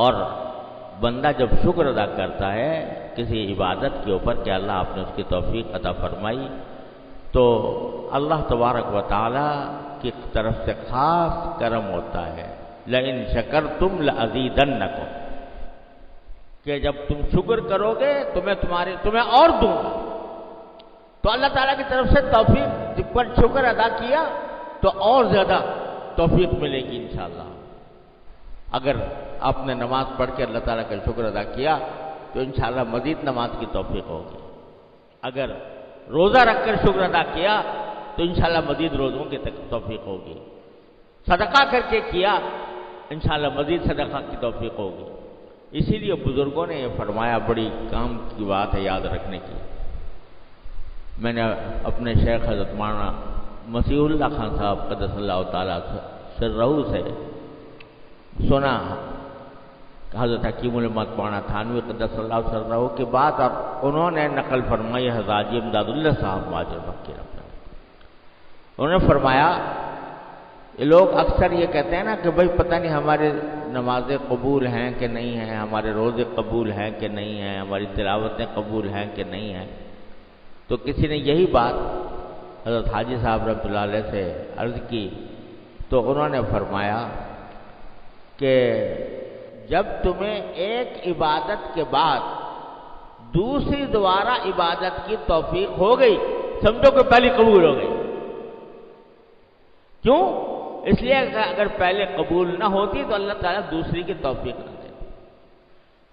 اور بندہ جب شکر ادا کرتا ہے کسی عبادت کے اوپر کہ اللہ آپ نے اس کی توفیق عطا فرمائی، تو اللہ تبارک و تعالی کی طرف سے خاص کرم ہوتا ہے، لئن شکرتم لازیدنکم، کہ جب تم شکر کرو گے تمہیں اور دوں گا۔ تو اللہ تعالیٰ کی طرف سے توفیق، جب پر شکر ادا کیا تو اور زیادہ توفیق ملے گی انشاءاللہ۔ اگر آپ نے نماز پڑھ کے اللہ تعالیٰ کا شکر ادا کیا تو انشاءاللہ مزید نماز کی توفیق ہوگی۔ اگر روزہ رکھ کر شکر ادا کیا تو انشاءاللہ مزید روزوں کی توفیق ہوگی۔ صدقہ کر کے کیا انشاءاللہ مزید صدقہ کی توفیق ہوگی۔ اسی لیے بزرگوں نے یہ فرمایا، بڑی کام کی بات ہے یاد رکھنے کی۔ میں نے اپنے شیخ حضرت مولانا مسیح اللہ خان صاحب قدس اللہ تعالیٰ سرہ سے سنا، حضرت حکیم الامت مولانا تھانوی قدس اللہ سرہ کی بات، اور انہوں نے نقل فرمائی حضرت حاجی امداد اللہ صاحب مہاجر مکی رحمۃ اللہ۔ انہوں نے فرمایا، یہ لوگ اکثر یہ کہتے ہیں نا کہ بھئی پتہ نہیں ہمارے نمازیں قبول ہیں کہ نہیں ہیں، ہمارے روزے قبول ہیں کہ نہیں ہیں، ہماری تلاوتیں قبول ہیں کہ نہیں ہیں۔ تو کسی نے یہی بات حضرت حاجی صاحب رحمۃ اللہ علیہ سے عرض کی، تو انہوں نے فرمایا کہ جب تمہیں ایک عبادت کے بعد دوسری دوبارہ عبادت کی توفیق ہو گئی، سمجھو کہ پہلی قبول ہو گئی۔ کیوں؟ اس لیے اگر پہلے قبول نہ ہوتی تو اللہ تعالیٰ دوسری کی توفیق نہ دیتا۔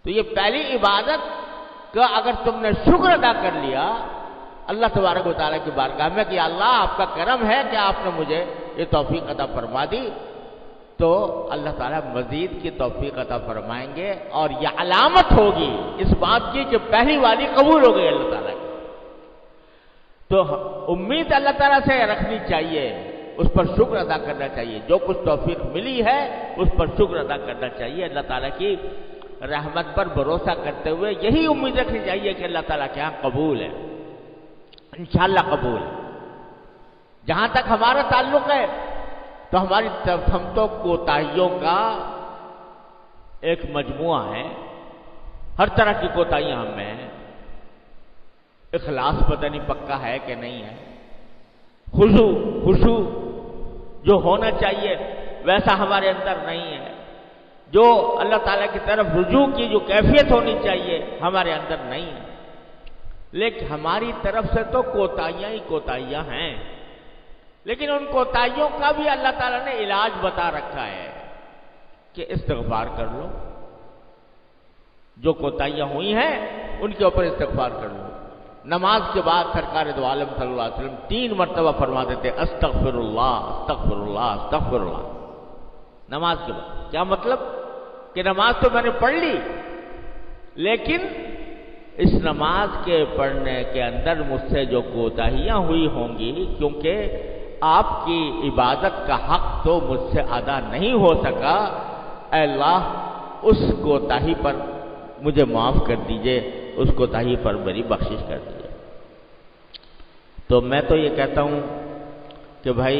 تو یہ پہلی عبادت کا اگر تم نے شکر ادا کر لیا اللہ تبارک و تعالیٰ کی بارگاہ میں کہ اللہ آپ کا کرم ہے کہ آپ نے مجھے یہ توفیق عطا فرما دی، تو اللہ تعالیٰ مزید کی توفیق عطا فرمائیں گے، اور یہ علامت ہوگی اس بات کی کہ پہلی والی قبول ہو گئی اللہ تعالیٰ کی۔ تو امید اللہ تعالیٰ سے رکھنی چاہیے، اس پر شکر ادا کرنا چاہیے، جو کچھ توفیق ملی ہے اس پر شکر ادا کرنا چاہیے، اللہ تعالیٰ کی رحمت پر بھروسہ کرتے ہوئے یہی امید رکھنی چاہیے کہ اللہ تعالیٰ کے ہاں قبول ہے، انشاءاللہ قبول ہے۔ جہاں تک ہمارا تعلق ہے تو ہماری طرف ہم تو کوتاہیوں کا ایک مجموعہ ہے، ہر طرح کی کوتاہیاں ہم میں ہیں۔ اخلاص پتہ نہیں پکا ہے کہ نہیں ہے، خشوع جو ہونا چاہیے ویسا ہمارے اندر نہیں ہے، جو اللہ تعالیٰ کی طرف رجوع کی جو کیفیت ہونی چاہیے ہمارے اندر نہیں ہے۔ لیکن ہماری طرف سے تو کوتاہیاں ہی کوتاہیاں ہیں، لیکن ان کوتاہیوں کا بھی اللہ تعالیٰ نے علاج بتا رکھا ہے کہ استغفار کر لو، جو کوتاہیاں ہوئی ہیں ان کے اوپر استغفار کر لو۔ نماز کے بعد سرکار دو عالم صلی اللہ علیہ وسلم 3 مرتبہ فرما دیتے استغفر اللہ استغفر اللہ استغفر اللہ، نماز کے بعد۔ کیا مطلب؟ کہ نماز تو میں نے پڑھ لی، لیکن اس نماز کے پڑھنے کے اندر مجھ سے جو کوتاہیاں ہوئی ہوں گی، کیونکہ آپ کی عبادت کا حق تو مجھ سے ادا نہیں ہو سکا، اے اللہ اس کوتاہی پر مجھے معاف کر دیجئے، اس کوتاہی پر میری بخشش کر دیجئے۔ تو میں تو یہ کہتا ہوں کہ بھائی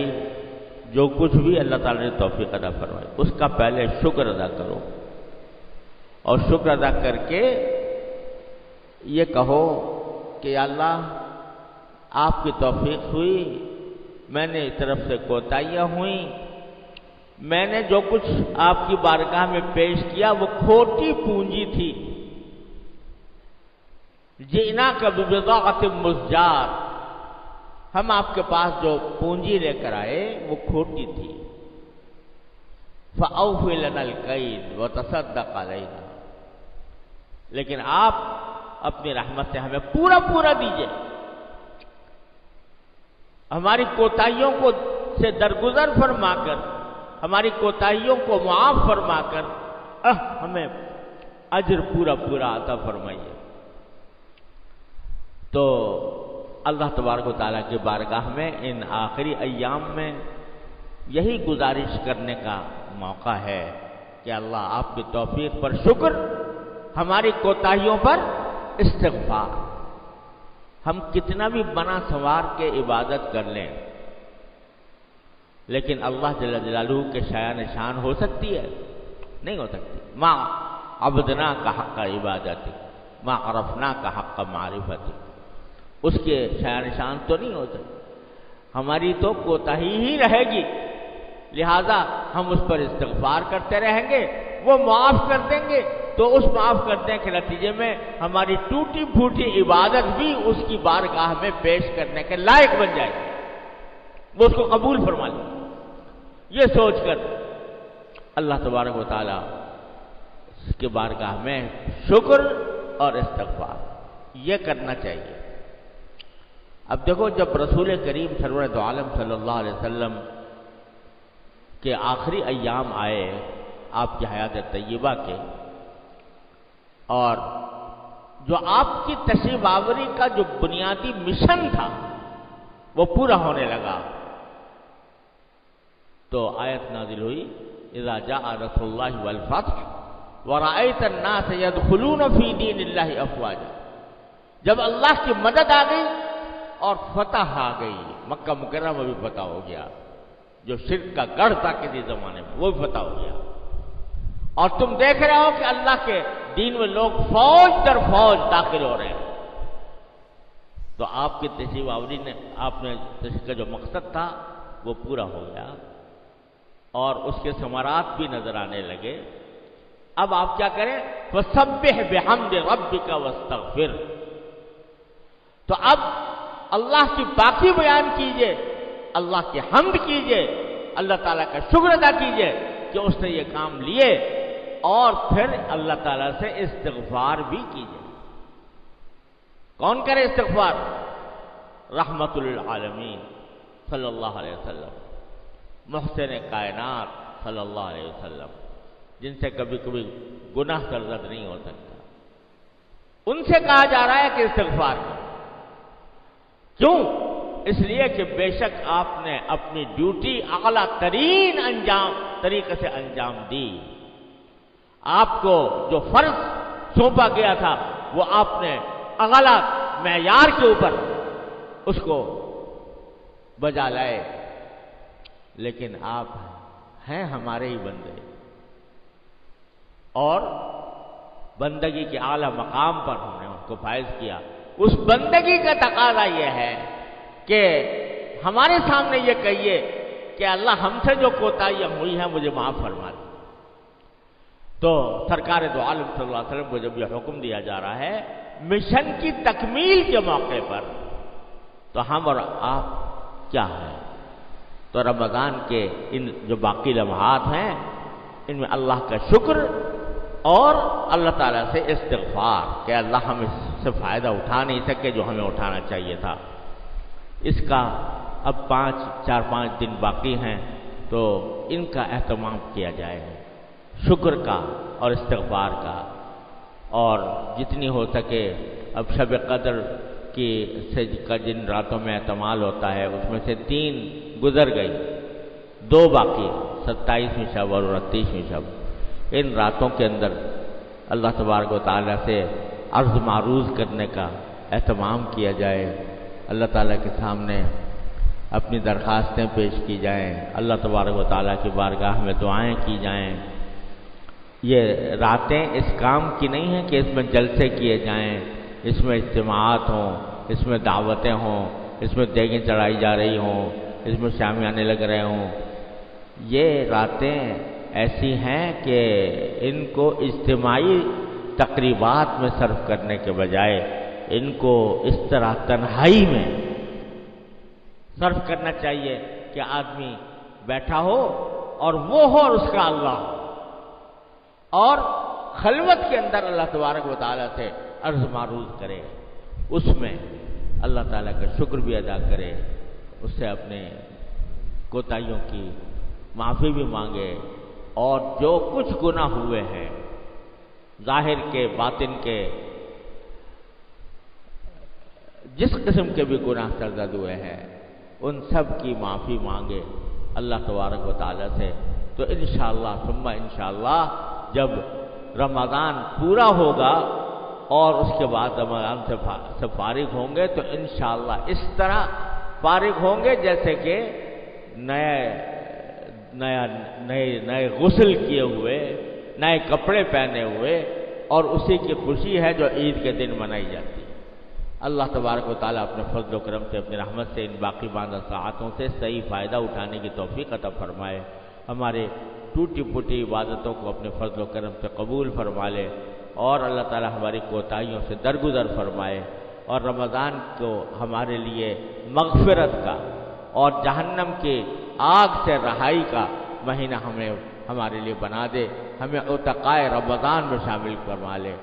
جو کچھ بھی اللہ تعالیٰ نے توفیق عطا فرمائی اس کا پہلے شکر ادا کرو، اور شکر ادا کر کے یہ کہو کہ یا اللہ آپ کی توفیق ہوئی، میں نے طرف سے کوتاہیاں ہوئیں، میں نے جو کچھ آپ کی بارگاہ میں پیش کیا وہ کھوٹی پونجی تھی، جئنا کا ببضاعۃ مزجاۃ، ہم آپ کے پاس جو پونجی لے کر آئے وہ کھوٹی تھی، فأوف لنا الکیل وتصدق علینا، لیکن آپ اپنی رحمت سے ہمیں پورا دیجئے، ہماری کوتاہیوں کو سے درگزر فرما کر، ہماری کوتاہیوں کو معاف فرما کر ہمیں اجر پورا عطا فرمائیے۔ تو اللہ تبارک و تعالیٰ کی بارگاہ میں ان آخری ایام میں یہی گزارش کرنے کا موقع ہے کہ اللہ آپ کی توفیق پر شکر، ہماری کوتاہیوں پر استغفار۔ ہم کتنا بھی بنا سنوار کے عبادت کر لیں، لیکن اللہ جل جلالہ کے شایان شان ہو سکتی ہے؟ نہیں ہو سکتی۔ عبدنا کا حق عبادت ما عرفنا کا حق معرفت، اس کے شاہ نشان تو نہیں ہوتے، ہماری تو کوتاہی ہی رہے گی، لہذا ہم اس پر استغفار کرتے رہیں گے، وہ معاف کر دیں گے، تو اس معاف کرنے کے نتیجے میں ہماری ٹوٹی پھوٹی عبادت بھی اس کی بارگاہ میں پیش کرنے کے لائق بن جائے گی، وہ اس کو قبول فرما لے۔ یہ سوچ کر اللہ تبارک و تعالیٰ اس کے بارگاہ میں شکر اور استغفار یہ کرنا چاہیے۔ اب دیکھو، جب رسول کریم سرور دو عالم صلی اللہ علیہ وسلم کے آخری ایام آئے آپ کی حیات طیبہ کے، اور جو آپ کی تشریف آوری کا جو بنیادی مشن تھا وہ پورا ہونے لگا، تو آیت نازل ہوئی اذا جاء رسول اللہ والفتح ورأیت الناس يدخلون فی دین اللہ افواجا، جب اللہ کی مدد آ گئی اور فتح آ گئی، مکہ مکرمہ بھی فتح ہو گیا، جو شرک کا گڑھ تھا کسی زمانے میں وہ بھی فتح ہو گیا، اور تم دیکھ رہے ہو کہ اللہ کے دین میں لوگ فوج در فوج داخل ہو رہے ہیں، تو آپ کی تشریف آوری نے، آپ نے تشریف کا جو مقصد تھا وہ پورا ہو گیا اور اس کے ثمرات بھی نظر آنے لگے۔ اب آپ کیا کریں؟ فَسَبِّحْ بِحَمْدِ رَبِّكَ وَاسْتَغْفِرْ، تو اب اللہ کی پاکی بیان کیجئے، اللہ کی حمد کیجئے، اللہ تعالیٰ کا شکر ادا کیجئے کہ اس نے یہ کام لیے، اور پھر اللہ تعالیٰ سے استغفار بھی کیجئے۔ کون کرے استغفار؟ رحمت للعالمین صلی اللہ علیہ وسلم، محسن کائنات صلی اللہ علیہ وسلم، جن سے کبھی کبھی گناہ سرزد نہیں ہو سکتا، ان سے کہا جا رہا ہے کہ استغفار کرو۔ کیوں؟ اس لیے کہ بے شک آپ نے اپنی ڈیوٹی اعلیٰ ترین طریقے سے انجام دی، آپ کو جو فرض سونپا گیا تھا وہ آپ نے اعلیٰ معیار کے اوپر اس کو بجا لائے، لیکن آپ ہیں ہمارے ہی بندے، اور بندگی کے اعلیٰ مقام پر ہم نے ان کو فائز کیا۔ اس بندگی کا تقاضا یہ ہے کہ ہمارے سامنے یہ کہیے کہ اللہ ہم سے جو کوتاہیاں ہوئی ہیں مجھے معاف فرما دے۔ تو سرکار دو عالم صلی اللہ علیہ وسلم کو جب یہ حکم دیا جا رہا ہے مشن کی تکمیل کے موقع پر، تو ہم اور آپ کیا ہیں؟ تو رمضان کے ان جو باقی لمحات ہیں ان میں اللہ کا شکر اور اللہ تعالیٰ سے استغفار کہ اللہ ہم اس سے فائدہ اٹھا نہیں سکے جو ہمیں اٹھانا چاہیے تھا، اس کا اب 4-5 دن باقی ہیں، تو ان کا اہتمام کیا جائے، شکر کا اور استغفار کا، اور جتنی ہو سکے اب شب قدر کا جن راتوں میں احتمال ہوتا ہے اس میں سے 3 گزر گئی، 2 باقی، 27ویں شب اور 29ویں شب، ان راتوں کے اندر اللہ تبارک و تعالیٰ سے عرض معروض کرنے کا اہتمام کیا جائے، اللہ تعالیٰ کے سامنے اپنی درخواستیں پیش کی جائیں، اللہ تبارک و تعالیٰ کی بارگاہ میں دعائیں کی جائیں۔ یہ راتیں اس کام کی نہیں ہیں کہ اس میں جلسے کیے جائیں، اس میں اجتماعات ہوں، اس میں دعوتیں ہوں، اس میں دیگیں چڑھائی جا رہی ہوں، اس میں شامیانے لگ رہے ہوں۔ یہ راتیں ایسی ہیں کہ ان کو اجتماعی تقریبات میں صرف کرنے کے بجائے ان کو اس طرح تنہائی میں صرف کرنا چاہیے کہ آدمی بیٹھا ہو اور وہ ہو اور اس کا اللہ ہو، اور خلوت کے اندر اللہ تبارک و تعالیٰ سے عرض معروض کرے، اس میں اللہ تعالیٰ کا شکر بھی ادا کرے، اس سے اپنے کوتاہیوں کی معافی بھی مانگے، اور جو کچھ گناہ ہوئے ہیں ظاہر کے باطن کے، جس قسم کے بھی گناہ سرزد ہوئے ہیں ان سب کی معافی مانگے اللہ تبارک و تعالیٰ سے، تو انشاءاللہ ثم انشاءاللہ جب رمضان پورا ہوگا اور اس کے بعد رمضان سے فارغ ہوں گے تو انشاءاللہ اس طرح فارغ ہوں گے جیسے کہ نئے غسل کیے ہوئے نئے کپڑے پہنے ہوئے، اور اسی کی خوشی ہے جو عید کے دن منائی جاتی ہے۔ اللہ تبارک و تعالیٰ اپنے فضل و کرم سے، اپنی رحمت سے ان باقی ماندہ ساعتوں سے صحیح فائدہ اٹھانے کی توفیق عطا فرمائے، ہمارے ٹوٹی پھوٹی عبادتوں کو اپنے فضل و کرم سے قبول فرما لے، اور اللہ تعالیٰ ہماری کوتاہیوں سے درگزر فرمائے، اور رمضان کو ہمارے لیے مغفرت کا اور جہنم کی آگ سے رہائی کا مہینہ ہمارے لیے بنا دے، ہمیں عتقائے رمضان میں شامل فرما لے۔